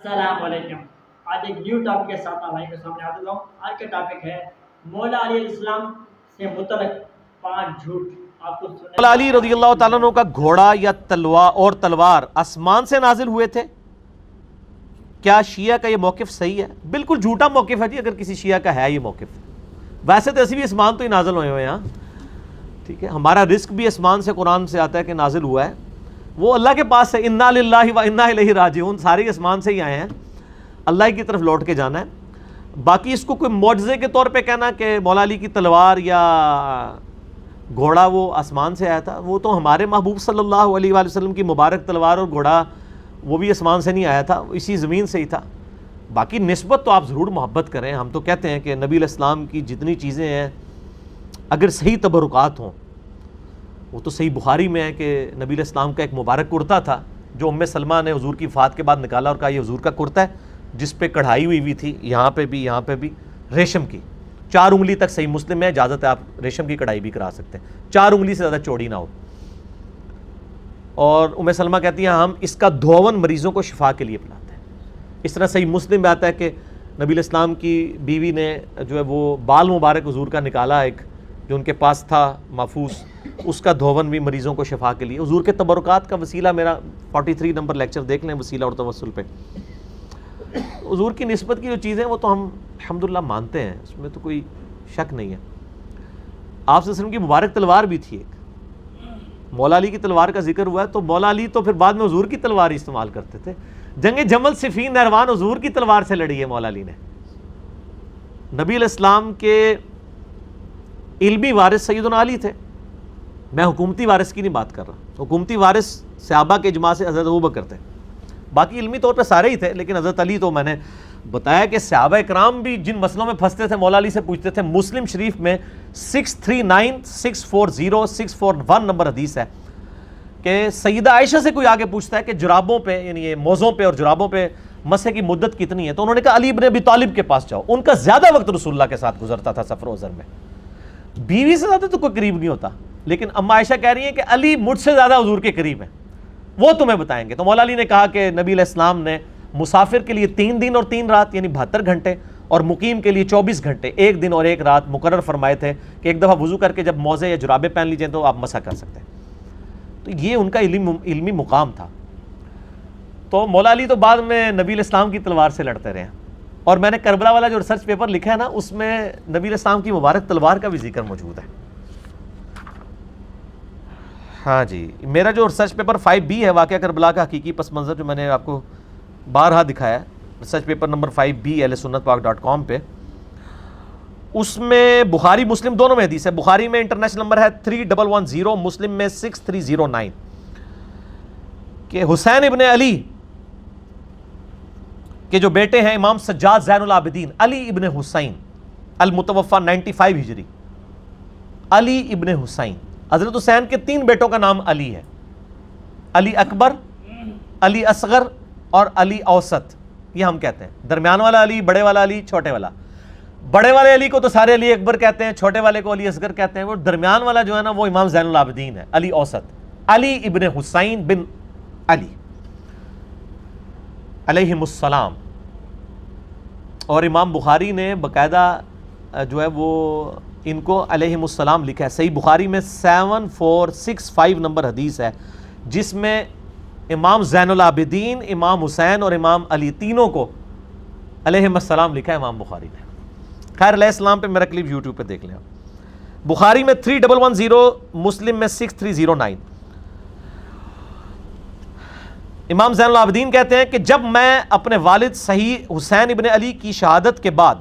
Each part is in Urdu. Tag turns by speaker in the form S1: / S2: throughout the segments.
S1: السلام علیکم. آج ایک نیو ٹاپک کے ساتھ آپ کے سامنے حاضر ہوں. آج کا ٹاپک ہے مولا علی علیہ السلام سے متعلق 5 جھوٹ. آپ کو
S2: مولا علی رضی اللہ تعالیٰ عنہ کا گھوڑا یا تلوار آسمان سے نازل ہوئے تھے. کیا شیعہ کا یہ موقف صحیح ہے؟ بالکل جھوٹا موقف ہے جی. اگر کسی شیعہ کا ہے یہ موقف, ویسے تو ایسے بھی اسمان تو ہی نازل ہوئے ہیں. ٹھیک ہے, ہمارا رزق بھی اسمان سے قرآن سے آتا ہے کہ نازل ہوا ہے, وہ اللہ کے پاس ہے. انا للہ و انا الیہ راجعون, سارے اسمان سے ہی آئے ہیں, اللہ کی طرف لوٹ کے جانا ہے. باقی اس کو کوئی معجزے کے طور پہ کہنا کہ مولا علی کی تلوار یا گھوڑا وہ آسمان سے آیا تھا, وہ تو ہمارے محبوب صلی اللہ علیہ وآلہ وسلم کی مبارک تلوار اور گھوڑا وہ بھی آسمان سے نہیں آیا تھا, اسی زمین سے ہی تھا. باقی نسبت تو آپ ضرور محبت کریں. ہم تو کہتے ہیں کہ نبی علیہ السلام کی جتنی چیزیں ہیں اگر صحیح تبرکات ہوں, وہ تو صحیح بخاری میں ہے کہ نبی علیہ السلام کا ایک مبارک کرتا تھا جو ام سلمہ نے حضور کی وفات کے بعد نکالا اور کہا یہ حضور کا کرتا ہے, جس پہ کڑھائی ہوئی تھی, یہاں پہ بھی ریشم کی, 4 انگلی تک. صحیح مسلم میں اجازت ہے, آپ ریشم کی کڑھائی بھی کرا سکتے ہیں, 4 انگلی سے زیادہ چوڑی نہ ہو. اور ام سلمہ کہتی ہیں ہم اس کا دھون مریضوں کو شفا کے لیے پلاتے ہیں. اس طرح صحیح مسلم میں آتا ہے کہ نبی علیہ السلام کی بیوی نے جو ہے وہ بال مبارک حضور کا نکالا, ایک جو ان کے پاس تھا محفوظ, اس کا دھون بھی مریضوں کو شفا کے لیے. حضور کے تبرکات کا وسیلہ میرا 43 نمبر لیکچر دیکھ لیں, وسیلہ اور توسل پہ. حضور کی نسبت کی جو چیزیں وہ تو ہم الحمدللہ مانتے ہیں, اس میں تو کوئی شک نہیں ہے. آپ صلی اللہ علیہ وسلم کی مبارک تلوار بھی تھی ایک, مولا علی کی تلوار کا ذکر ہوا ہے تو مولا علی تو پھر بعد میں حضور کی تلوار ہی استعمال کرتے تھے. جنگ جمل صفین نہروان حضور کی تلوار سے لڑی ہے مولا علی نے. نبی علیہ السلام کے علمی وارث سیدنا علی تھے. میں حکومتی وارث کی نہیں بات کر رہا, حکومتی وارث صحابہ کے اجماع سے حضرت ابوبکر تھے, باقی علمی طور پہ سارے ہی تھے, لیکن حضرت علی تو میں نے بتایا کہ صحابہ اکرام بھی جن مسئلوں میں پھنستے تھے مولا علی سے پوچھتے تھے. مسلم شریف میں 639-640-641 نمبر حدیث ہے کہ سیدہ عائشہ سے کوئی آگے پوچھتا ہے کہ جرابوں پہ, یعنی یہ موزوں پہ اور جرابوں پہ مسح کی مدت کتنی ہے, تو انہوں نے کہا علی ابن ابی طالب کے پاس جاؤ, ان کا زیادہ وقت رسول اللہ کے ساتھ گزرتا تھا سفر و حضر میں. بیوی سے زیادہ تو کوئی قریب نہیں ہوتا, لیکن اما عائشہ کہہ رہی ہیں کہ علی مجھ سے زیادہ حضور کے قریب ہیں, وہ تمہیں بتائیں گے. تو مولا علی نے کہا کہ نبی علیہ السلام نے مسافر کے لیے 3 دن اور 3 رات یعنی 72 گھنٹے اور مقیم کے لیے 24 گھنٹے 1 دن اور 1 رات مقرر فرمائے تھے کہ ایک دفعہ وضو کر کے جب موزے یا جرابے پہن لیجئے تو آپ مسح کر سکتے ہیں. تو یہ ان کا علمی مقام تھا. تو مولا علی تو بعد میں نبی علیہ السلام کی تلوار سے لڑتے رہے ہیں. اور میں نے کربلا والا جو ریسرچ پیپر لکھا ہے نا, اس میں نبی علیہ السلام کی مبارک تلوار کا بھی ذکر موجود ہے. ہاں جی, میرا جو ریسرچ پیپر 5B ہے, واقعہ کربلا کا حقیقی پس منظر, جو میں نے آپ کو بارہا دکھایا ہے, research paper number 5B ahlsunnatpak.com پہ, اس میں بخاری مسلم دونوں میں حدیث ہے. بخاری میں انٹرنیشنل نمبر ہے 3110, مسلم میں 6309 کہ حسین ابن علی کے جو بیٹے ہیں امام سجاد زین العابدین علی ابن حسین المتوفى 95 ہجری, علی ابن حسین, حضرت حسین کے 3 بیٹوں کا نام علی ہے, علی اکبر, علی اصغر اور علی اوسط. یہ ہم کہتے ہیں درمیان والا علی, بڑے والا علی, چھوٹے والا. بڑے والے علی کو تو سارے علی اکبر کہتے ہیں, چھوٹے والے کو علی اصغر کہتے ہیں, وہ درمیان والا جو ہے نا وہ امام زین العابدین ہے, علی اوسط, علی ابن حسین بن علی علیہم السلام. اور امام بخاری نے باقاعدہ جو ہے وہ ان کو علیہم السلام لکھا ہے. صحیح بخاری میں 7465 نمبر حدیث ہے, جس میں امام زین العابدین, امام حسین اور امام علی تینوں کو علیہم السلام لکھا ہے امام بخاری نے. خیر علیہ السلام پہ میرا کلپ یوٹیوب پہ دیکھ لیں. بخاری میں 3110, مسلم میں 6309. امام زین العابدین کہتے ہیں کہ جب میں اپنے والد صحیح حسین ابن علی کی شہادت کے بعد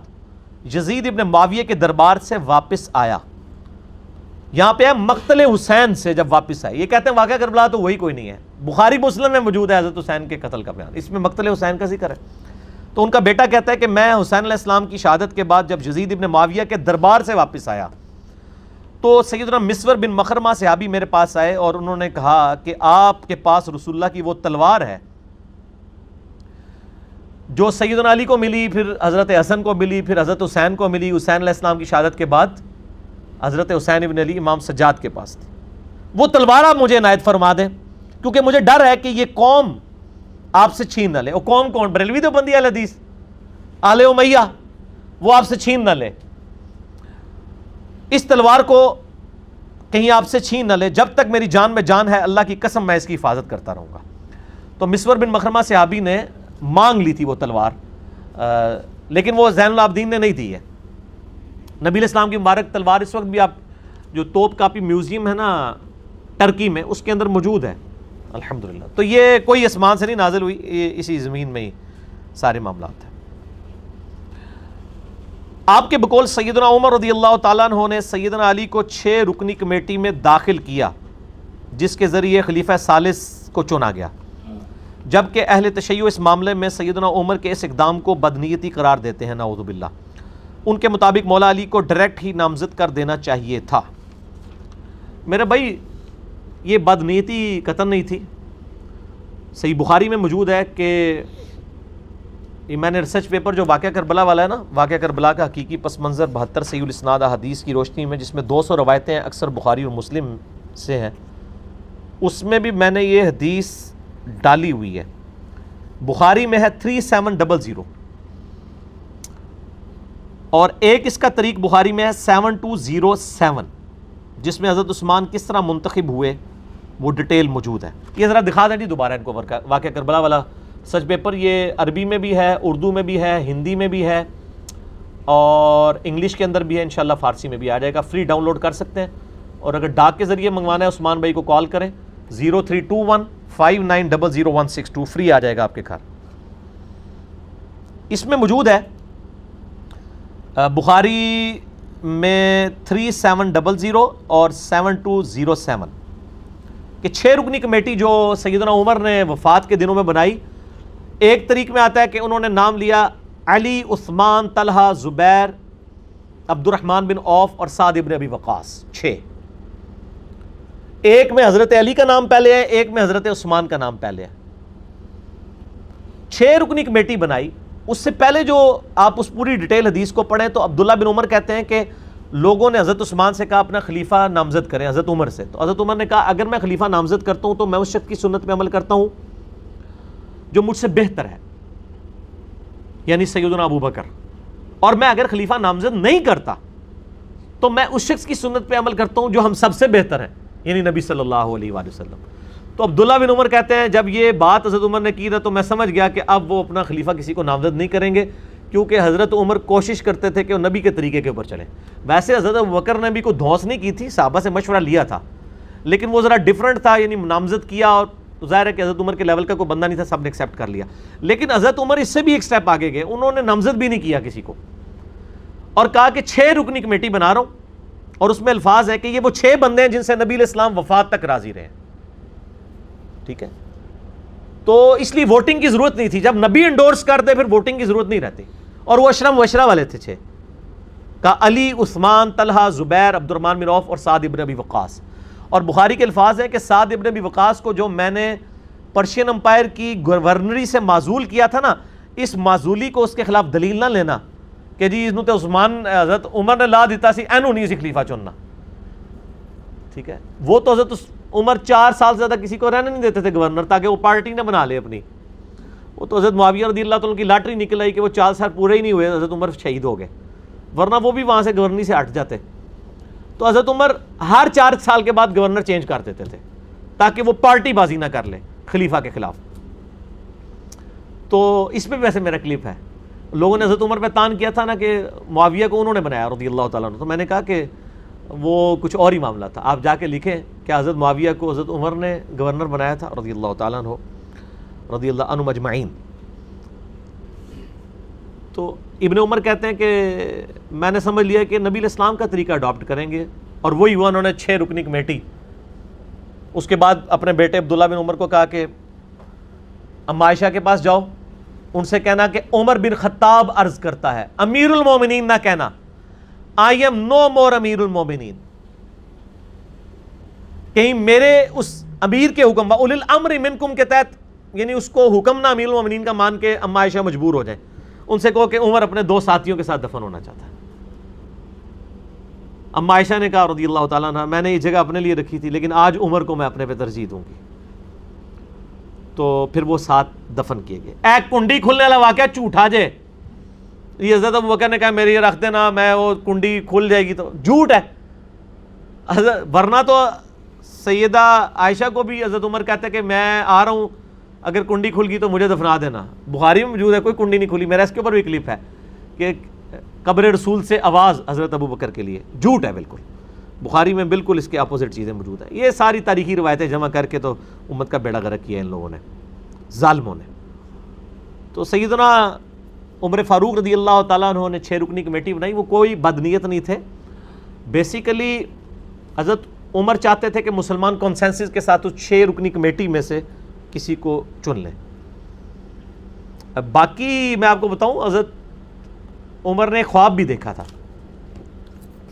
S2: یزید ابن معاویہ کے دربار سے واپس آیا, یہاں پہ ہے مقتل حسین سے جب واپس آئے. یہ کہتے ہیں واقعہ کربلا تو وہی کوئی نہیں ہے, بخاری مسلم میں موجود ہے حضرت حسین کے قتل کا بیان, اس میں مقتل حسین کا ذکر ہے. تو ان کا بیٹا کہتا ہے کہ میں حسین علیہ السلام کی شہادت کے بعد جب یزید ابن معاویہ کے دربار سے واپس آیا تو سیدنا مسور بن مخرمہ صحابی میرے پاس آئے اور انہوں نے کہا کہ آپ کے پاس رسول اللہ کی وہ تلوار ہے جو سیدنا علی کو ملی, پھر حضرت حسن کو ملی, پھر حضرت حسین کو ملی. حسین علیہ السلام کی شہادت کے بعد حضرت حسین ابن علی امام سجاد کے پاس تھی. وہ تلوار آپ مجھے عنایت فرما دیں, کیونکہ مجھے ڈر ہے کہ یہ قوم آپ سے چھین نہ لے. اور کون بریلوی دیوبندی اہل حدیث آل امیہ, وہ آپ سے چھین نہ لے. اس تلوار کو کہیں آپ سے چھین نہ لے, جب تک میری جان میں جان ہے اللہ کی قسم میں اس کی حفاظت کرتا رہوں گا. تو مسور بن مخرمہ صحابی نے مانگ لی تھی وہ تلوار, لیکن وہ زین العابدین نے نہیں دی ہے. نبی علیہ السلام کی مبارک تلوار اس وقت بھی آپ جو توپ کاپی میوزیم ہے نا ٹرکی میں, اس کے اندر موجود ہے الحمدللہ. تو یہ کوئی آسمان سے نہیں نازل ہوئی, یہ اسی زمین میں ہی سارے معاملات ہیں. آپ کے بقول سیدنا عمر رضی اللہ تعالیٰ عنہ نے سیدنا علی کو 6 رکنی کمیٹی میں داخل کیا, جس کے ذریعے خلیفہ ثالث کو چنا گیا, جبکہ اہل تشیع اس معاملے میں سیدنا عمر کے اس اقدام کو بدنیتی قرار دیتے ہیں نعوذ باللہ. ان کے مطابق مولا علی کو ڈائریکٹ ہی نامزد کر دینا چاہیے تھا. میرے بھائی یہ بدنیتی قطعاً نہیں تھی. صحیح بخاری میں موجود ہے کہ یہ میں نے ریسرچ پیپر جو واقعہ کربلا والا ہے نا, واقعہ کربلا کا حقیقی پس منظر 72 صحیح الاسناد حدیث کی روشنی میں, جس میں 200 روایتیں ہیں, اکثر بخاری اور مسلم سے ہیں, اس میں بھی میں نے یہ حدیث ڈالی ہوئی ہے. بخاری میں ہے 3700, اور ایک اس کا طریق بخاری میں ہے 7207, جس میں حضرت عثمان کس طرح منتخب ہوئے وہ ڈیٹیل موجود ہے. یہ ذرا دکھا دیں جی دوبارہ ان کو واقعہ کربلا والا سچ پیپر. یہ عربی میں بھی ہے, اردو میں بھی ہے, ہندی میں بھی ہے, اور انگلش کے اندر بھی ہے, انشاءاللہ فارسی میں بھی آ جائے گا. فری ڈاؤن لوڈ کر سکتے ہیں, اور اگر ڈاک کے ذریعے منگوانا ہے عثمان بھائی کو کال کریں 032159000162, فری آ جائے گا آپ کے گھر. اس میں موجود ہے بخاری میں 3700 اور 7207 کہ 6 رکنی کمیٹی جو سیدنا عمر نے وفات کے دنوں میں بنائی. ایک طریق میں آتا ہے کہ انہوں نے نام لیا علی, عثمان, طلحہ, زبیر, عبد الرحمن بن عوف اور سعد ابن ابی وقاص. 6. ایک میں حضرت علی کا نام پہلے ہے, ایک میں حضرت عثمان کا نام پہلے ہے. 6 رکنی کمیٹی بنائی. اس سے پہلے جو آپ اس پوری ڈیٹیل حدیث کو پڑھیں تو عبداللہ بن عمر کہتے ہیں کہ لوگوں نے حضرت عثمان سے کہا اپنا خلیفہ نامزد کریں حضرت عمر سے. تو حضرت عمر نے کہا اگر میں خلیفہ نامزد کرتا ہوں تو میں اس شخص کی سنت پہ عمل کرتا ہوں جو مجھ سے بہتر ہے, یعنی سیدنا ابو بکر, اور میں اگر خلیفہ نامزد نہیں کرتا تو میں اس شخص کی سنت پہ عمل کرتا ہوں جو ہم سب سے بہتر ہیں, یعنی نبی صلی اللہ علیہ وآلہ وسلم. تو عبداللہ بن عمر کہتے ہیں جب یہ بات حضرت عمر نے کی تھا تو میں سمجھ گیا کہ اب وہ اپنا خلیفہ کسی کو نامزد نہیں کریں گے, کیونکہ حضرت عمر کوشش کرتے تھے کہ وہ نبی کے طریقے کے اوپر چلیں. ویسے حضرت ابوبکر نے بھی کوئی دھونس نہیں کی تھی, صحابہ سے مشورہ لیا تھا, لیکن وہ ذرا ڈیفرنٹ تھا, یعنی نامزد کیا, اور ظاہر ہے کہ حضرت عمر کے لیول کا کوئی بندہ نہیں تھا, سب نے ایکسیپٹ کر لیا. لیکن حضرت عمر اس سے بھی ایک سٹیپ آگے گئے, انہوں نے نامزد بھی نہیں کیا کسی کو, اور کہا کہ 6 رکنی کمیٹی بنا رہا ہوں, اور اس میں الفاظ ہے کہ یہ وہ 6 بندے ہیں جن سے نبی علیہ السلام وفات تک راضی رہے. ٹھیک ہے, تو اس لیے ووٹنگ کی ضرورت نہیں تھی. جب نبی انڈورس کر دے پھر ووٹنگ کی ضرورت نہیں رہتی. اور وہ اشرم وشرا والے تھے 6 کا, علی, عثمان, طلحہ, زبیر, عبد الرحمن بن عوف اور سعد ابن ابی وقاص. اور بخاری کے الفاظ ہیں کہ سعد ابن ابی وقاص کو جو میں نے پرشین امپائر کی گورنری سے معزول کیا تھا نا, اس معزولی کو اس کے خلاف دلیل نہ لینا کہ جی اس تے عثمان حضرت عمر نے لا دیتا سی, اینو نہیں سی خلیفہ چننا. ٹھیک ہے, وہ تو حضرت عمر 4 سال سے زیادہ کسی کو رہنے نہیں دیتے تھے گورنر, تاکہ وہ پارٹی نہ بنا لے اپنی. وہ تو حضرت معاویہ رضی اللہ تعالیٰ کی لاٹری نکل آئی کہ وہ 4 سال پورے ہی نہیں ہوئے, حضرت عمر شہید ہو گئے, ورنہ وہ بھی وہاں سے گورنری سے ہٹ جاتے. تو حضرت عمر ہر 4 سال کے بعد گورنر چینج کر دیتے تھے تاکہ وہ پارٹی بازی نہ کر لے خلیفہ کے خلاف. تو اس پہ ویسے میرا کلپ ہے, لوگوں نے حضرت عمر پہ تان کیا تھا نا کہ معاویہ کو انہوں نے بنایا رضی اللہ تعالیٰ عنہ, تو میں نے کہا کہ وہ کچھ اور ہی معاملہ تھا. آپ جا کے لکھیں کہ حضرت معاویہ کو حضرت عمر نے گورنر بنایا تھا رضی اللہ تعالیٰ عنہ, رضی اللہ عنہم اجمعین. تو ابن عمر کہتے ہیں کہ میں نے سمجھ لیا کہ نبی علیہ السلام کا طریقہ اڈاپٹ کریں گے, اور وہی ہوا, انہوں نے 6 رکنی کمیٹی. اس کے بعد اپنے بیٹے عبداللہ بن عمر کو کہا کہ اما عائشہ کے پاس جاؤ, ان سے کہنا کہ عمر بن خطاب عرض کرتا ہے, امیر المومنین نہ کہنا, I am no more امیر المومنین, کہیں میرے اس امیر کے حکم اولي الامر منکم کے تحت, یعنی اس کو حکم نہ امیر المومنین کا مان کے اما عائشہ مجبور ہو جائے. ان سے کہو کہ عمر اپنے 2 ساتھیوں کے ساتھ دفن ہونا چاہتا ہے. اما عائشہ نے کہا رضی اللہ تعالیٰ عنہ, میں نے یہ جگہ اپنے لیے رکھی تھی, لیکن آج عمر کو میں اپنے پہ ترجیح دوں گی. تو پھر وہ ساتھ دفن کیے گئے. ایک کنڈی کھلنے والا واقعہ جھوٹا جے, یہ حضرت ابوبکر نے کہا میری یہ رکھ دینا, میں وہ کنڈی کھل جائے گی, تو جھوٹ ہے. ورنہ تو سیدہ عائشہ کو بھی حضرت عمر کہتے کہ میں آ رہا ہوں, اگر کنڈی کھل گئی تو مجھے دفنا دینا. بخاری میں موجود ہے, کوئی کنڈی نہیں کھلی. میرا اس کے اوپر بھی کلپ ہے کہ قبر رسول سے آواز حضرت ابوبکر کے لیے. جھوٹ ہے بالکل, بخاری میں بالکل اس کے اپوزٹ چیزیں موجود ہیں. یہ ساری تاریخی روایتیں جمع کر کے تو امت کا بیڑا غرق کیا ان لوگوں نے, ظالموں نے. تو سیدنا عمر فاروق رضی اللہ تعالیٰ عنہ نے 6 رکنی کمیٹی بنائی. وہ کوئی بدنیت نہیں تھے. بیسیکلی حضرت عمر چاہتے تھے کہ مسلمان کنسنسس کے ساتھ اس 6 رکنی کمیٹی میں سے کسی کو چن لیں. باقی میں آپ کو بتاؤں, حضرت عمر نے خواب بھی دیکھا تھا,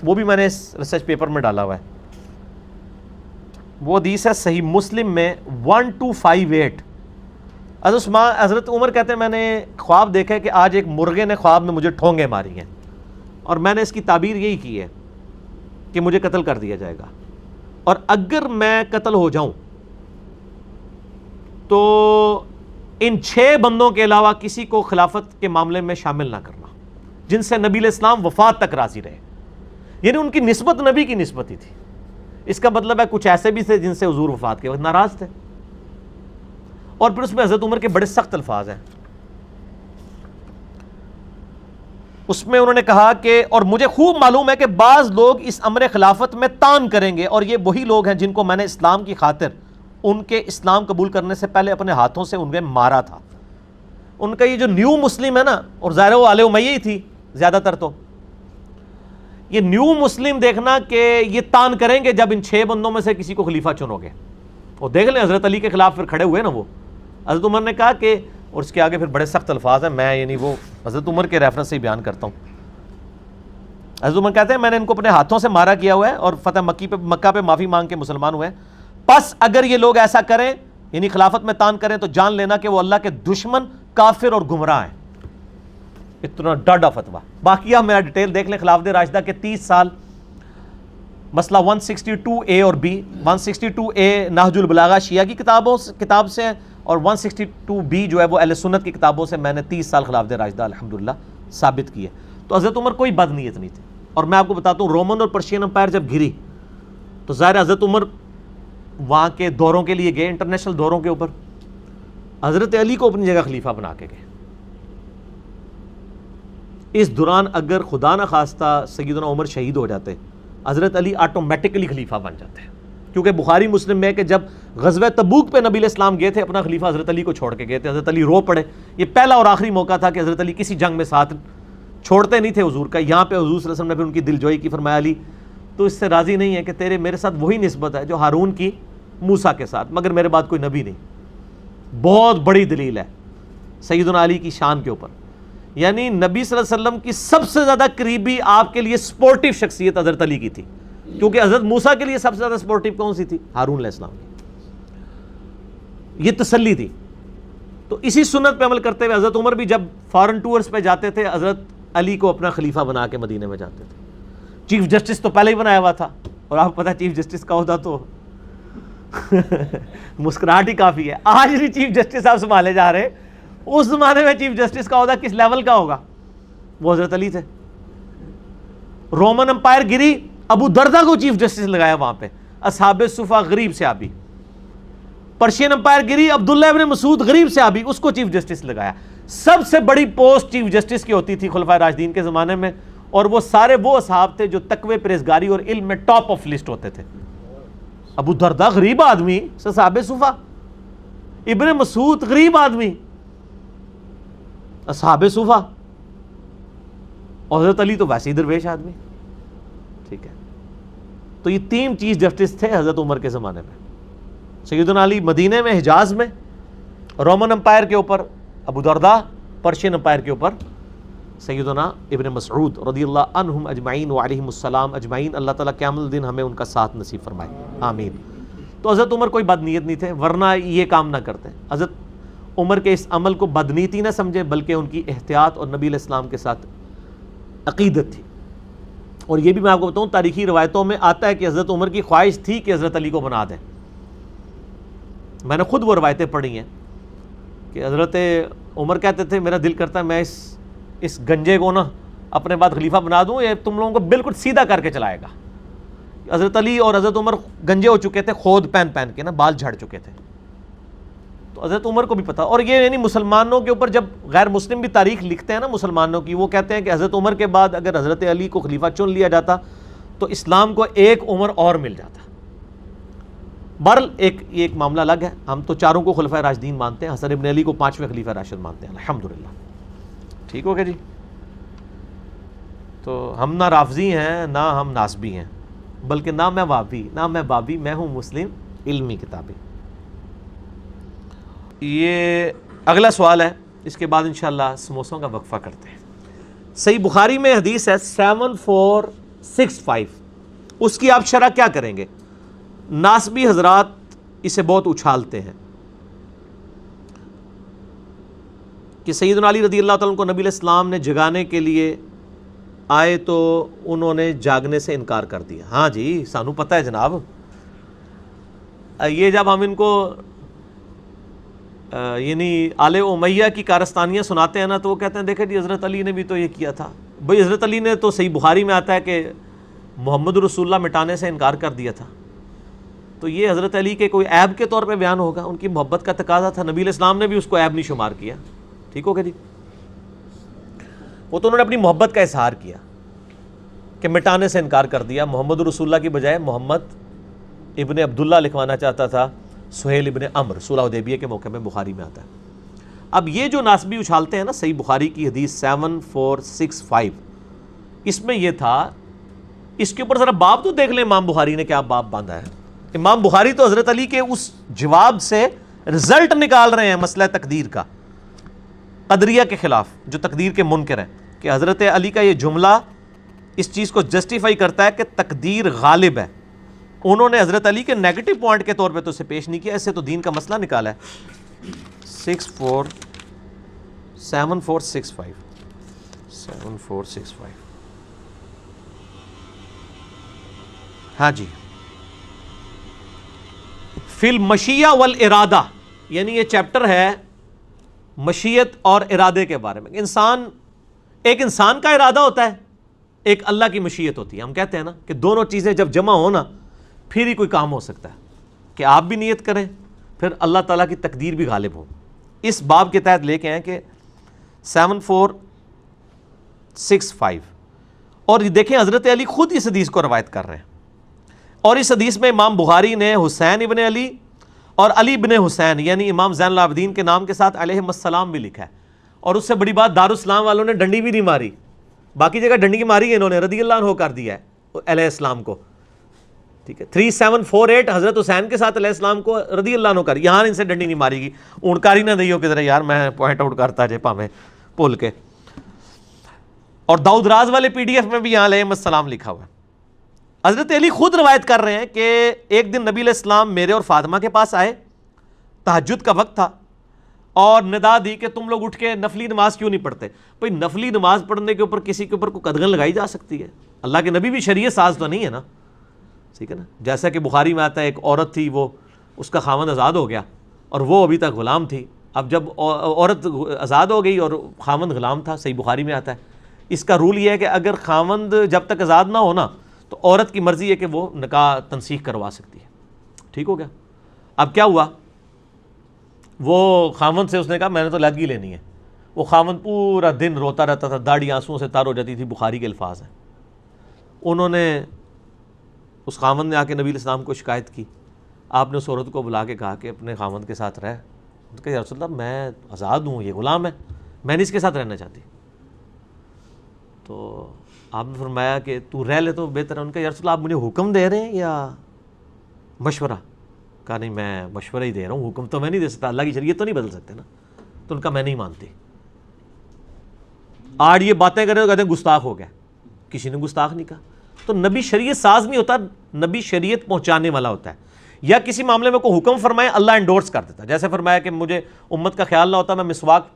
S2: وہ بھی میں نے اس ریسرچ پیپر میں ڈالا ہوا ہے. وہ حدیث ہے صحیح مسلم میں 1258. حضرت عمر کہتے ہیں میں نے خواب دیکھا ہے کہ آج ایک مرغے نے خواب میں مجھے ٹھونگے ماری ہیں, اور میں نے اس کی تعبیر یہی کی ہے کہ مجھے قتل کر دیا جائے گا, اور اگر میں قتل ہو جاؤں تو ان 6 بندوں کے علاوہ کسی کو خلافت کے معاملے میں شامل نہ کرنا جن سے نبی علیہ السلام وفات تک راضی رہے. یعنی ان کی نسبت نبی کی نسبت ہی تھی. اس کا مطلب ہے کچھ ایسے بھی تھے جن سے حضور وفات کے وقت ناراض تھے. اور پھر اس میں حضرت عمر کے بڑے سخت الفاظ ہیں. اس میں انہوں نے کہا کہ اور مجھے خوب معلوم ہے کہ بعض لوگ اس امر خلافت میں تان کریں گے, اور یہ وہی لوگ ہیں جن کو میں نے اسلام کی خاطر ان کے اسلام قبول کرنے سے پہلے اپنے ہاتھوں سے انہیں مارا تھا. ان کا یہ جو نیو مسلم ہے نا, اور ظاہر وہ آل امیہ ہی تھی زیادہ تر, تو یہ نیو مسلم دیکھنا کہ یہ تان کریں گے جب ان 6 بندوں میں سے کسی کو خلیفہ چنو گے. اور دیکھ لیں حضرت علی کے خلاف پھر کھڑے ہوئے نا وہ. حضرت عمر نے کہا کہ, اور اس کے آگے پھر بڑے سخت الفاظ ہیں, میں یعنی وہ حضرت عمر کے ریفرنس سے ہی بیان کرتا ہوں. حضرت عمر کہتے ہیں میں نے ان کو اپنے ہاتھوں سے مارا کیا ہوا ہے, اور فتح مکہ پہ معافی مانگ کے مسلمان ہوئے ہیں. پس اگر یہ لوگ ایسا کریں یعنی خلافت میں تان کریں تو جان لینا کہ وہ اللہ کے دشمن, کافر اور گمراہ ہیں. اتنا ڈاڈا فتویٰ. باقی آپ میرا ڈیٹیل دیکھ لیں. خلافت راشدہ کے 30 سال, مسئلہ 162A اور B. 162A نہج البلاغہ شیعہ کی کتاب سے ہے, اور 162B جو ہے وہ اہل سنت کی کتابوں سے میں نے 30 سال خلافت راشدہ الحمدللہ ثابت کی ہے. تو حضرت عمر کوئی بد نیت نہیں تھی. اور میں آپ کو بتاتا ہوں, رومن اور پرشین امپائر جب گری تو ظاہر حضرت عمر وہاں کے دوروں کے لیے گئے, انٹرنیشنل دوروں کے اوپر. حضرت علی کو اپنی جگہ خلیفہ بنا کے گئے. اس دوران اگر خدا نہ خواستہ سیدنا عمر شہید ہو جاتے, حضرت علی آٹومیٹکلی خلیفہ بن جاتے ہیں. کیونکہ بخاری مسلم میں کہ جب غزوہ تبوک پہ نبی علیہ السلام گئے تھے, اپنا خلیفہ حضرت علی کو چھوڑ کے گئے تھے. حضرت علی رو پڑے. یہ پہلا اور آخری موقع تھا کہ حضرت علی کسی جنگ میں ساتھ چھوڑتے نہیں تھے حضور کا. یہاں پہ حضور صلی اللہ علیہ وسلم نے پھر ان کی دلجوئی کی. فرمایا علی تو اس سے راضی نہیں ہے کہ تیرے میرے ساتھ وہی نسبت ہے جو ہارون کی موسیٰ کے ساتھ, مگر میرے بعد کوئی نبی نہیں. بہت بڑی دلیل ہے سیدنا علی کی شان کے اوپر. یعنی نبی صلی اللہ علیہ وسلم کی سب سے زیادہ قریبی آپ کے لیے سپورٹیو شخصیت حضرت علی کی تھی, کیونکہ حضرت موسیٰ کے لیے سب سے زیادہ سپورٹیو کون سی تھی؟ ہارون علیہ السلام کی. یہ تسلی تھی. تو اسی سنت پہ عمل کرتے ہوئے حضرت عمر بھی جب فارن ٹورز پہ جاتے تھے حضرت علی کو اپنا خلیفہ بنا کے مدینے میں جاتے تھے. چیف جسٹس تو پہلے ہی بنایا ہوا تھا, اور آپ کو پتا چیف جسٹس کا عہدہ تو مسکراہٹ ہی کافی ہے. آج بھی چیف جسٹس آپ سنبھالے جا رہے, اس زمانے میں چیف جسٹس کا عہدہ کس لیول کا ہوگا؟ وہ حضرت علی تھے. رومن امپائر گری, ابو دردہ کو چیف جسٹس لگایا وہاں پہ, اصحاب صفا غریب صحابی. پرشین امپائر گری, عبداللہ ابن مسعود غریب صحابی, اس کو چیف جسٹس لگایا. سب سے بڑی پوسٹ چیف جسٹس کی ہوتی تھی خلفائے راشدین کے زمانے میں, اور وہ سارے وہ اصحاب تھے جو تقوی, پرہیزگاری اور علم میں ٹاپ آف لسٹ ہوتے تھے. ابو دردہ غریب آدمی, اصحاب صفا. ابن مسعود غریب آدمی, اصحاب صفا. اور حضرت علی تو ویسے ہی درویش آدمی. ٹھیک ہے, تو یہ 3 چیف جسٹس تھے حضرت عمر کے زمانے میں. سیدنا علی مدینے میں, حجاز میں, رومن امپائر کے اوپر ابو دردہ, پرشین امپائر کے اوپر سیدنا ابن مسعود رضی اللہ عنہم اجمعین وعلیہم السلام اجمعین. اللہ تعالیٰ قیامت الدین ہمیں ان کا ساتھ نصیب فرمائے, آمین. تو حضرت عمر کوئی بد نیت نہیں تھے, ورنہ یہ کام نہ کرتے. حضرت عمر کے اس عمل کو بدنیتی نہ سمجھے, بلکہ ان کی احتیاط اور نبی علیہ السلام کے ساتھ عقیدت تھی. اور یہ بھی میں آپ کو بتاؤں, تاریخی روایتوں میں آتا ہے کہ حضرت عمر کی خواہش تھی کہ حضرت علی کو بنا دیں. میں نے خود وہ روایتیں پڑھی ہیں کہ حضرت عمر کہتے تھے میرا دل کرتا ہے میں اس گنجے کو نا اپنے بعد خلیفہ بنا دوں، یہ تم لوگوں کو بالکل سیدھا کر کے چلائے گا۔ حضرت علی اور حضرت عمر گنجے ہو چکے تھے، خود پہن کے نا بال جھڑ چکے تھے، تو حضرت عمر کو بھی پتا۔ اور یہ یعنی مسلمانوں کے اوپر جب غیر مسلم بھی تاریخ لکھتے ہیں نا مسلمانوں کی، وہ کہتے ہیں کہ حضرت عمر کے بعد اگر حضرت علی کو خلیفہ چن لیا جاتا تو اسلام کو ایک عمر اور مل جاتا۔ بہرحال یہ ایک معاملہ الگ ہے، ہم تو چاروں کو خلفائے راشدین مانتے ہیں، حسن ابن علی کو 5ویں خلیفہ راشد مانتے ہیں الحمدللہ۔ ٹھیک ہو گیا جی؟ تو ہم نہ رافضی ہیں نہ ہم ناسبی ہیں، بلکہ نہ میں وابی نہ میں بابی، میں ہوں مسلم علمی کتابی۔ یہ اگلا سوال ہے، اس کے بعد انشاءاللہ سموسوں کا وقفہ کرتے ہیں۔ صحیح بخاری میں حدیث ہے 7465، اس کی آپ شرح کیا کریں گے؟ ناسبی حضرات اسے بہت اچھالتے ہیں کہ سیدنا علی رضی اللہ تعالیٰ کو نبی علیہ السلام نے جگانے کے لیے آئے تو انہوں نے جاگنے سے انکار کر دیا۔ ہاں جی سانو پتہ ہے جناب، یہ جب ہم ان کو یعنی آل امیہ کی کارستانیاں سناتے ہیں نا تو وہ کہتے ہیں دیکھیں جی حضرت علی نے بھی تو یہ کیا تھا۔ بھئی حضرت علی نے تو صحیح بخاری میں آتا ہے کہ محمد رسول اللہ مٹانے سے انکار کر دیا تھا، تو یہ حضرت علی کے کوئی عیب کے طور پہ بیان ہوگا؟ ان کی محبت کا تقاضا تھا، نبی علیہ السلام نے بھی اس کو عیب نہیں شمار کیا۔ ٹھیک ہوگا جی؟ وہ تو انہوں نے اپنی محبت کا اظہار کیا کہ مٹانے سے انکار کر دیا، محمد رسول اللہ کی بجائے محمد ابن عبداللہ لکھوانا چاہتا تھا، سہیل ابن عمر، صلح حدیبیہ کے موقع میں بخاری میں آتا ہے۔ اب یہ جو ناسبی اچھالتے ہیں نا صحیح بخاری کی حدیث 7465، اس میں یہ تھا، اس کے اوپر ذرا باب تو دیکھ لیں امام بخاری نے کیا باب باندھا ہے۔ امام بخاری تو حضرت علی کے اس جواب سے رزلٹ نکال رہے ہیں مسئلہ تقدیر کا، قدریہ کے خلاف جو تقدیر کے منکر ہیں، کہ حضرت علی کا یہ جملہ اس چیز کو جسٹیفائی کرتا ہے کہ تقدیر غالب ہے۔ انہوں نے حضرت علی کے نیگیٹو پوائنٹ کے طور پہ تو اسے پیش نہیں کیا، اس سے تو دین کا مسئلہ نکالا ہے۔ 7465 ہاں جی، فی المشیہ والارادہ، یعنی یہ چیپٹر ہے مشیت اور ارادے کے بارے میں۔ ایک انسان کا ارادہ ہوتا ہے، ایک اللہ کی مشیت ہوتی ہے۔ ہم کہتے ہیں نا کہ دونوں چیزیں جب جمع ہو نا پھر ہی کوئی کام ہو سکتا ہے، کہ آپ بھی نیت کریں پھر اللہ تعالیٰ کی تقدیر بھی غالب ہو۔ اس باب کے تحت لے کے ہیں کہ 7465، اور دیکھیں حضرت علی خود اس حدیث کو روایت کر رہے ہیں، اور اس حدیث میں امام بخاری نے حسین ابن علی اور علی ابن حسین یعنی امام زین العابدین کے نام کے ساتھ علیہ السلام بھی لکھا ہے، اور اس سے بڑی بات دارالاسلام والوں نے ڈنڈی بھی نہیں ماری، باقی جگہ ڈنڈی ماری ہے انہوں نے، رضی اللہ عنہ کر دیا ہے علیہ السلام کو۔ ٹھیک ہے، 3748 حضرت حسین کے ساتھ علیہ السلام کو رضی اللہ عنہ کر، یہاں ان سے ڈنڈی نہیں ماری گی، اونکاری نہ دیو کدھر یار، میں پوائنٹ آؤٹ کرتا جے پاویں بھول کے۔ اور داؤد راز والے PDF میں بھی یہاں علیہ السلام لکھا ہوا ہے۔ حضرت علی خود روایت کر رہے ہیں کہ ایک دن نبی علیہ السلام میرے اور فاطمہ کے پاس آئے، تہجد کا وقت تھا، اور ندا دی کہ تم لوگ اٹھ کے نفلی نماز کیوں نہیں پڑھتے؟ بھئی نفلی نماز پڑھنے کے اوپر کسی کے اوپر کوئی قدغن لگائی جا سکتی ہے؟ اللہ کے نبی بھی شریعت ساز تو نہیں ہے نا، ٹھیک ہے نا؟ جیسا کہ بخاری میں آتا ہے ایک عورت تھی، وہ اس کا خاوند آزاد ہو گیا اور وہ ابھی تک غلام تھی۔ اب جب عورت آزاد ہو گئی اور خاوند غلام تھا، صحیح بخاری میں آتا ہے، اس کا رول یہ ہے کہ اگر خاوند جب تک آزاد نہ ہو نا تو عورت کی مرضی ہے کہ وہ نکاح تنسیخ کروا سکتی ہے۔ ٹھیک ہو گیا؟ اب کیا ہوا، وہ خاوند سے اس نے کہا میں نے تو علیحدگی لینی ہے۔ وہ خاوند پورا دن روتا رہتا تھا، داڑھی آنسوؤں سے تر ہو جاتی تھی، بخاری کے الفاظ ہیں۔ انہوں نے اس خاوند نے آ کے نبی علیہ السلام کو شکایت کی، آپ نے اس عورت کو بلا کے کہا کہ اپنے خاوند کے ساتھ رہ۔ انہوں نے کہا یا رسول اللہ میں آزاد ہوں، یہ غلام ہے، میں نہیں اس کے ساتھ رہنا چاہتی۔ تو آپ نے فرمایا کہ تو رہ لے تو بہتر ہے۔ ان کا یا رسول اللہ آپ مجھے حکم دے رہے ہیں یا مشورہ؟ کہا نہیں میں مشورہ ہی دے رہا ہوں، حکم تو میں نہیں دے سکتا، اللہ کی شریعت تو نہیں بدل سکتے نا۔ تو ان کا میں نہیں مانتی۔ آج یہ باتیں کریں تو کہتے ہیں گستاخ ہو گیا، کسی نے گستاخ نہیں کہا۔ تو نبی شریعت ساز نہیں ہوتا، نبی شریعت پہنچانے والا ہوتا ہے۔ یا کسی معاملے میں کوئی حکم فرمائے اللہ انڈورس کر دیتا، جیسے فرمایا کہ مجھے امت کا خیال نہ ہوتا میں مسواک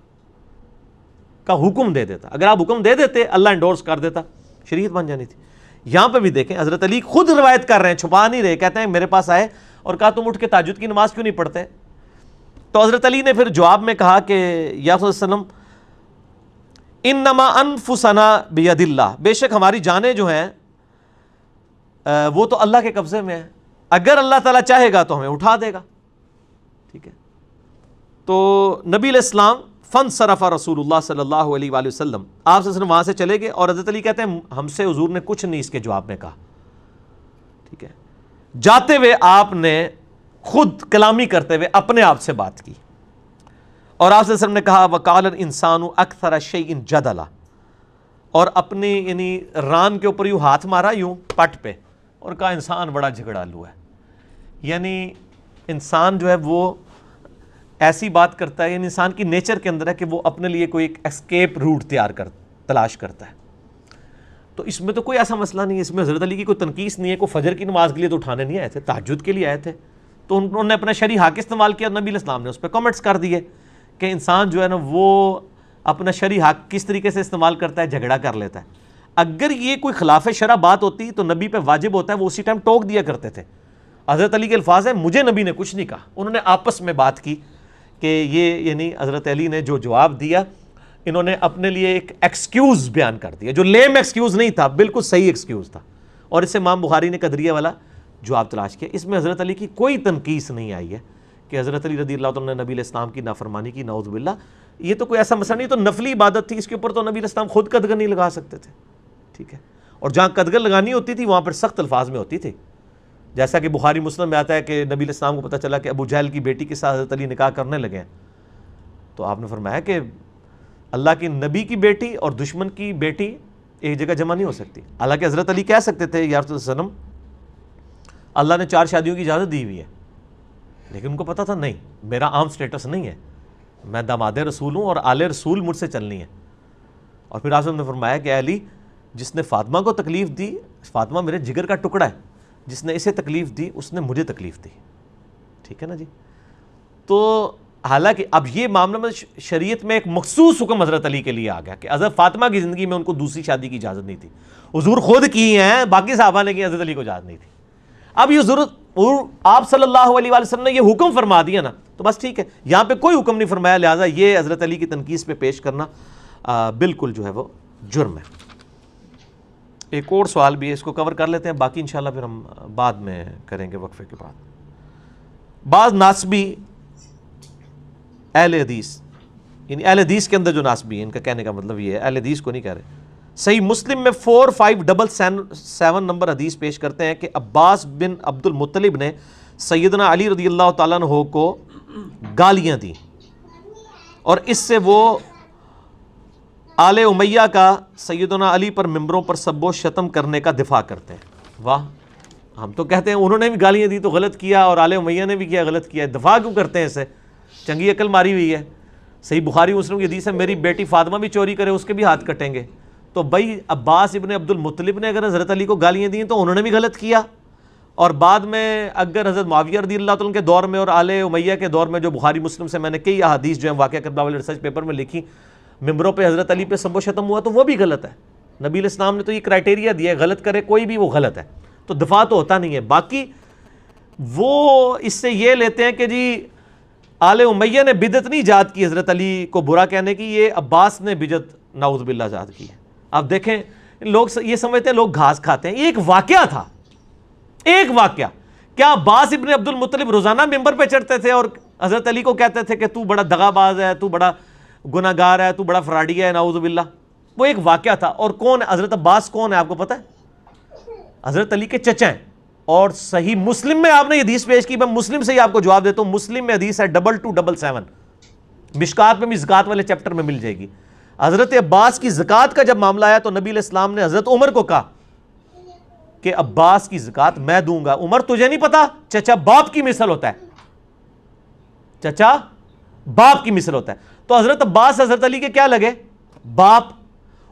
S2: کا حکم دے دیتا، اگر آپ حکم دے دیتے اللہ انڈورس کر دیتا، شریعت بن جانی تھی۔ یہاں پہ بھی دیکھیں حضرت علی خود روایت کر رہے ہیں، چھپا نہیں رہے، کہتے ہیں میرے پاس آئے اور کہا تم اٹھ کے تہجد کی نماز کیوں نہیں پڑھتے؟ تو حضرت علی نے پھر جواب میں کہا کہ یا رسول اللہ وسلم انما انفسنا بید اللہ، بے شک ہماری جانیں جو ہیں وہ تو اللہ کے قبضے میں ہیں، اگر اللہ تعالیٰ چاہے گا تو ہمیں اٹھا دے گا. ٹھیک ہے. تو نبی علیہ السلام فانصرف رسول اللہ صلی اللہ علیہ وآلہ وسلم، آپ صلی اللہ علیہ وسلم وہاں سے چلے گئے، اور حضرت علی کہتے ہیں ہم سے حضور نے کچھ نہیں اس کے جواب میں کہا. ٹھیک ہے. جاتے ہوئے آپ نے خود کلامی کرتے ہوئے اپنے آپ سے بات کی، اور آپ صلی اللہ علیہ وسلم نے کہا وقال الانسان اکثر شیء جدلا، اور اپنی یعنی ران کے اوپر یوں ہاتھ مارا یوں پٹ پہ، اور کہا انسان بڑا جھگڑالو ہے. یعنی انسان جو ہے وہ ایسی بات کرتا ہے، یعنی انسان کی نیچر کے اندر ہے کہ وہ اپنے لیے کوئی ایک اسکیپ روٹ تلاش کرتا ہے. تو اس میں تو کوئی ایسا مسئلہ نہیں ہے، اس میں حضرت علی کی کوئی تنقیص نہیں ہے. کوئی فجر کی نماز کے لیے تو اٹھانے نہیں آئے تھے، تہجد کے لیے آئے تھے. تو انہوں نے اپنا شرعی حق استعمال کیا، نبی علیہ السلام نے اس پہ کامنٹس کر دیے کہ انسان جو ہے نا وہ اپنا شرعی حق کس طریقے سے استعمال کرتا ہے، جھگڑا کر لیتا ہے. اگر یہ کوئی خلاف شرع بات ہوتی تو نبی پہ واجب ہوتا ہے وہ اسی ٹائم ٹوک دیا کرتے تھے. حضرت علی کے الفاظ ہیں مجھے نبی نے کچھ نہیں کہا، انہوں نے آپس میں بات کی کہ یہ یعنی حضرت علی نے جو جواب دیا انہوں نے اپنے لیے ایک ایکسکیوز بیان کر دیا، جو لیم ایکسکیوز نہیں تھا، بالکل صحیح ایکسکیوز تھا. اور اس سے امام بخاری نے قدریہ والا جواب تلاش کیا. اس میں حضرت علی کی کوئی تنقیص نہیں آئی ہے کہ حضرت علی رضی اللہ عنہ نے نبی علیہ السلام کی نافرمانی کی، نعوذ باللہ. یہ تو کوئی ایسا مسئلہ نہیں، تو نفلی عبادت تھی، اس کے اوپر تو نبی علیہ السلام خود قدغن نہیں لگا سکتے تھے. ٹھیک ہے. اور جہاں قدغن لگانی ہوتی تھی وہاں پر سخت الفاظ میں ہوتی تھی، جیسا کہ بخاری مسلم میں آتا ہے کہ نبی علیہ السلام کو پتہ چلا کہ ابو جہل کی بیٹی کے ساتھ حضرت علی نکاح کرنے لگے ہیں، تو آپ نے فرمایا کہ اللہ کی نبی کی بیٹی اور دشمن کی بیٹی ایک جگہ جمع نہیں ہو سکتی. حالانکہ حضرت علی کہہ سکتے تھے یا رسول اللہ صلی اللہ علیہ وسلم اللہ نے 4 شادیوں کی اجازت دی ہوئی ہے، لیکن ان کو پتا تھا نہیں میرا عام سٹیٹس نہیں ہے، میں داماد رسول ہوں اور آل رسول مجھ سے چلنی ہے. اور پھر آپ نے فرمایا کہ علی جس نے فاطمہ کو تکلیف دی، فاطمہ میرے جگر کا ٹکڑا ہے، جس نے اسے تکلیف دی اس نے مجھے تکلیف دی. ٹھیک ہے نا جی. تو حالانکہ اب یہ معاملہ میں شریعت میں ایک مخصوص حکم حضرت علی کے لیے آ گیا کہ حضرت فاطمہ کی زندگی میں ان کو دوسری شادی کی اجازت نہیں تھی، حضور خود کی ہیں، باقی صحابہ نے کی، حضرت علی کو اجازت نہیں تھی. اب یہ ضرورت آپ صلی اللہ علیہ وآلہ وسلم نے یہ حکم فرما دیا نا تو بس ٹھیک ہے، یہاں پہ کوئی حکم نہیں فرمایا، لہٰذا یہ حضرت علی کی تنقیص پہ پیش کرنا بالکل جو ہے وہ جرم ہے. ایک اور سوال بھی ہے، اس کو کور کر لیتے ہیں، باقی انشاءاللہ پھر ہم بعد میں کریں گے وقفے کے بعد. بعض ناسبی اہل حدیث، یعنی اہل حدیث کے اندر جو ناسبی ہیں، ان کا کہنے کا مطلب یہ ہے، اہل حدیث کو نہیں کہہ رہے، صحیح مسلم میں 4577 نمبر حدیث پیش کرتے ہیں کہ عباس بن عبد المطلب نے سیدنا علی رضی اللہ تعالیٰ عنہ کو گالیاں دیں، اور اس سے وہ آل امیہ کا سیدنا علی پر ممبروں پر سب و شتم کرنے کا دفاع کرتے ہیں. واہ، ہم تو کہتے ہیں انہوں نے بھی گالیاں دی تو غلط کیا، اور آل امیہ نے بھی کیا غلط کیا، دفاع کیوں کرتے ہیں؟ اسے چنگی عقل ماری ہوئی ہے. صحیح بخاری مسلم کی حدیث ہے میری بیٹی فاطمہ بھی چوری کرے اس کے بھی ہاتھ کٹیں گے. تو بھائی عباس ابن عبد المطلب نے اگر حضرت علی کو گالیاں دیں تو انہوں نے بھی غلط کیا، اور بعد میں اگر حضرت معاویہ رضی اللہ تعالیٰ کے دور میں اور آل امیہ کے دور میں جو بخاری مسلم سے میں نے کئی احادیث جو ہیں واقعہ کربلا والے ریسرچ پیپر میں لکھی، ممبروں پہ حضرت علی پہ سب و شتم ہوا تو وہ بھی غلط ہے. نبی علیہ السلام نے تو یہ کرائٹیریا دیا ہے، غلط کرے کوئی بھی وہ غلط ہے، تو دفاع تو ہوتا نہیں ہے. باقی وہ اس سے یہ لیتے ہیں کہ جی آل امیہ نے بدعت نہیں ایجاد کی حضرت علی کو برا کہنے کی، یہ عباس نے بدعت نعوذ باللہ ایجاد کی ہے. آپ دیکھیں لوگ یہ سمجھتے ہیں لوگ گھاس کھاتے ہیں، یہ ایک واقعہ تھا، ایک واقعہ. کیا عباس ابن عبد المطلب روزانہ ممبر پہ چڑھتے تھے اور حضرت علی کو کہتے تھے کہ تو بڑا دغا باز ہے، تو بڑا گناہ گار ہے، تو بڑا فراڈی ہے، نعوذ باللہ؟ وہ ایک واقعہ تھا. اور کون ہے حضرت عباس؟ کون ہے آپ کو پتہ ہے؟ حضرت علی کے چچا ہیں. اور صحیح مسلم میں آپ نے یہ حدیث پیش کی، میں مسلم سے ہی آپ کو جواب دیتا ہوں، مسلم میں حدیث ہے 2277، مشکات میں بھی زکوٰۃ والے چیپٹر میں مل جائے گی. حضرت عباس کی زکوٰۃ کا جب معاملہ آیا تو نبی علیہ السلام نے حضرت عمر کو کہا کہ عباس کی زکوٰۃ میں دوں گا. عمر تجھے نہیں پتا چچا باپ کی مثل ہوتا ہے، چچا باپ کی مثل ہوتا ہے. تو حضرت عباس حضرت علی کے کیا لگے؟ باپ.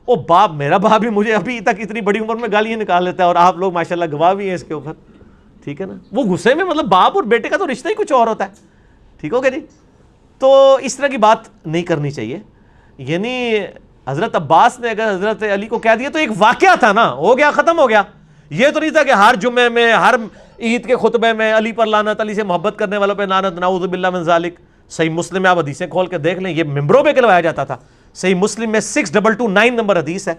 S2: او باپ، میرا باپ بھی مجھے ابھی تک اتنی بڑی عمر میں گالیاں نکال لیتا ہے، اور آپ لوگ ماشاءاللہ گواہ بھی ہیں اس کے اوپر. ٹھیک ہے نا. وہ غصے میں مطلب باپ اور بیٹے کا تو رشتہ ہی کچھ اور ہوتا ہے. ٹھیک ہو گیا جی. تو اس طرح کی بات نہیں کرنی چاہیے. یعنی حضرت عباس نے اگر حضرت علی کو کہہ دیا تو ایک واقعہ تھا نا، ہو گیا، ختم ہو گیا. یہ تو نہیں تھا کہ ہر جمعے میں ہر عید کے خطبے میں علی پر لعنت، علی سے محبت کرنے والوں پہ لعنت، نعوذ باللہ من ذالک. صحیح مسلم میں آپ حدیثیں کھول کے دیکھ لیں، یہ ممبروں پہ کہلوایا جاتا تھا۔ صحیح مسلم میں 6229 نمبر حدیث ہے،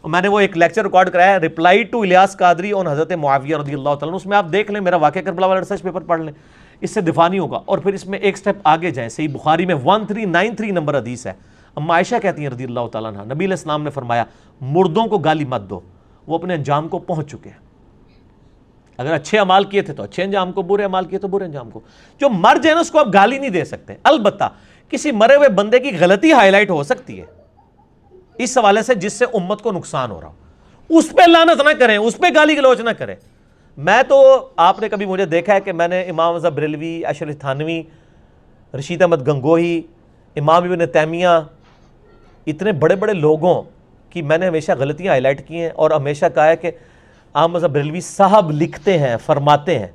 S2: اور میں نے وہ ایک لیکچر ریکارڈ کرایا ہے، رپلائی ٹو الیاس قادری اور حضرت معاویہ رضی اللہ تعالیٰ عنہ، اس میں آپ دیکھ لیں، میرا واقعہ کربلا والا ریسرچ پیپر پڑھ لیں، اس سے دفاع نہیں ہوگا۔ اور پھر اس میں ایک سٹیپ آگے جائیں، صحیح بخاری میں 1393 نمبر حدیث ہے، اما عائشہ کہتی ہیں رضی اللہ تعالیٰ عنہ، نبی علیہ السلام نے فرمایا مردوں کو گالی مت دو، وہ اپنے انجام کو پہنچ چکے ہیں، اگر اچھے اعمال کیے تھے تو اچھے انجام کو، برے اعمال کیے تو برے انجام کو۔ جو مر جائے نا اس کو آپ گالی نہیں دے سکتے، البتہ کسی مرے ہوئے بندے کی غلطی ہائی لائٹ ہو سکتی ہے اس حوالے سے جس سے امت کو نقصان ہو رہا ہو، اس پہ لعنت نہ کریں، اس پہ گالی گلوچ نہ کریں۔ میں تو، آپ نے کبھی مجھے دیکھا ہے کہ میں نے امام اعظم بریلوی، اشرف تھانوی، رشید احمد گنگوہی، امام ابن تیمیہ، اتنے بڑے بڑے لوگوں کی میں نے ہمیشہ غلطیاں ہائی لائٹ کی ہیں، اور ہمیشہ کہا ہے کہ امام اعظم بریلوی صاحب لکھتے ہیں، فرماتے ہیں،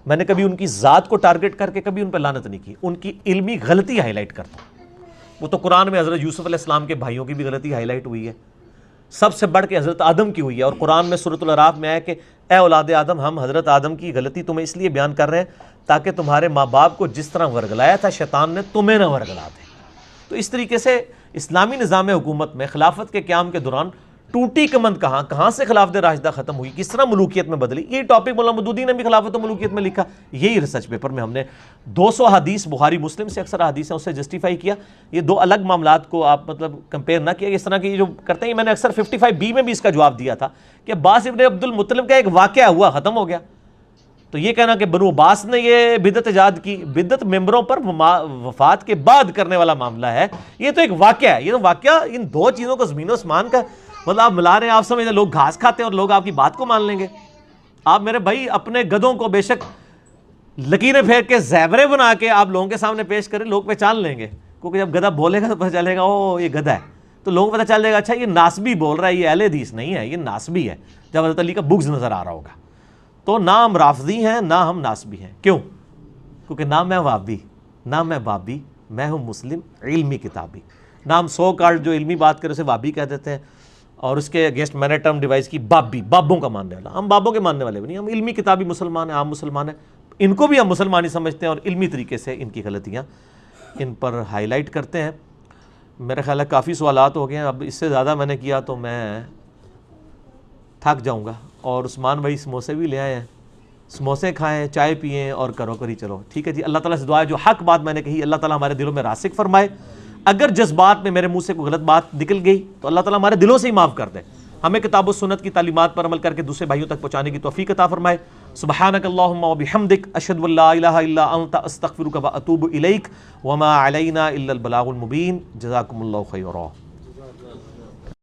S2: میں نے کبھی ان کی ذات کو ٹارگٹ کر کے کبھی ان پہ لعنت نہیں کی، ان کی علمی غلطی ہائی لائٹ کرتا ہوں۔ وہ تو قرآن میں حضرت یوسف علیہ السلام کے بھائیوں کی بھی غلطی ہائی لائٹ ہوئی ہے، سب سے بڑھ کے حضرت آدم کی ہوئی ہے، اور قرآن میں سورۃ الاعراف میں ہے کہ اے اولاد آدم، ہم حضرت آدم کی غلطی تمہیں اس لیے بیان کر رہے ہیں تاکہ تمہارے ماں باپ کو جس طرح ورگلایا تھا شیطان نے، تمہیں نہ ورگلا دے۔ تو اس طریقے سے اسلامی نظام حکومت میں خلافت کے قیام کے دوران ٹوٹی کمند کہاں سے خلافت راشدہ ختم ہوئی، کس طرح ملوکیت میں بدلی، یہی ٹاپک مولانا مودودی نے بھی خلافت و ملوکیت میں لکھا، یہی ریسرچ پیپر میں ہم نے 200 حدیث بخاری مسلم سے اکثر حدیث ہیں اس سے جسٹیفائی کیا۔ یہ دو الگ معاملات کو آپ مطلب کمپیئر نہ کیا، اس طرح کی جو کرتے ہیں، میں نے اکثر 55B میں بھی اس کا جواب دیا تھا کہ عباس ابن عبد المطلب کا ایک واقعہ ہوا، ختم ہو گیا۔ تو یہ کہنا کہ بنو عباس نے یہ بدعت ایجاد کی، بدعت ممبروں پر وفات کے بعد کرنے والا معاملہ ہے، یہ تو ایک واقعہ ہے، یہ تو واقعہ ان دو چیزوں کو زمین و آسمان کا مطلب آپ ملا رہے ہیں، آپ سمجھتے ہیں لوگ گھاس کھاتے ہیں اور لوگ آپ کی بات کو مان لیں گے۔ آپ میرے بھائی اپنے گدھوں کو بے شک لکیریں پھیر کے زیوریں بنا کے آپ لوگوں کے سامنے پیش کریں، لوگ پہچان لیں گے، کیونکہ جب گدھا بولے گا تو پتہ چلے گا او یہ گدھا ہے، تو لوگوں کو پتہ چل جائے گا اچھا یہ ناسبی بول رہا ہے، یہ اہل حدیث نہیں ہے، یہ ناسبی ہے، جب حضرت علی کا بغض نظر آ رہا ہوگا۔ تو نہ ہم رافضی ہیں نہ ہم ناسبی ہیں، کیوں؟ کیونکہ نہ میں وابی نہ میں بابی، میں ہوں مسلم علمی کتابی۔ نہ ہم سو کارڈ جو علمی بات کرے اسے وابی کہہ دیتے ہیں، اور اس کے اگینسٹ میں نے ٹرم ڈیوائز کی بابی، بابوں کا ماننے والا۔ ہم بابوں کے ماننے والے بھی نہیں، ہم علمی کتابی مسلمان ہیں، عام مسلمان ہیں، ان کو بھی ہم مسلمان ہی سمجھتے ہیں، اور علمی طریقے سے ان کی غلطیاں ان پر ہائی لائٹ کرتے ہیں۔ میرا خیال ہے کافی سوالات ہو گئے ہیں، اب اس سے زیادہ میں نے کیا تو میں تھک جاؤں گا، اور عثمان بھائی سموسے بھی لے آئے ہیں، سموسے کھائیں، چائے پئیں اور کرو کری چلو، ٹھیک ہے جی۔ اللہ تعالیٰ سے دعا ہے جو حق بات میں نے کہی اللہ تعالیٰ ہمارے دلوں میں راسخ فرمائے، اگر جذبات میں میرے منہ سے کوئی غلط بات نکل گئی تو اللہ تعالیٰ ہمارے دلوں سے ہی معاف کر دے، ہمیں کتاب و سنت کی تعلیمات پر عمل کر کے دوسرے بھائیوں تک پہنچانے کی توفیق عطا فرمائے۔ سبحانک اللہم و بحمدک، اشہد ان لا الہ الا انت، استغفرک و اتوب الیک، وما علینا الا البلاغ المبین۔ جزاکم اللہ خیرا۔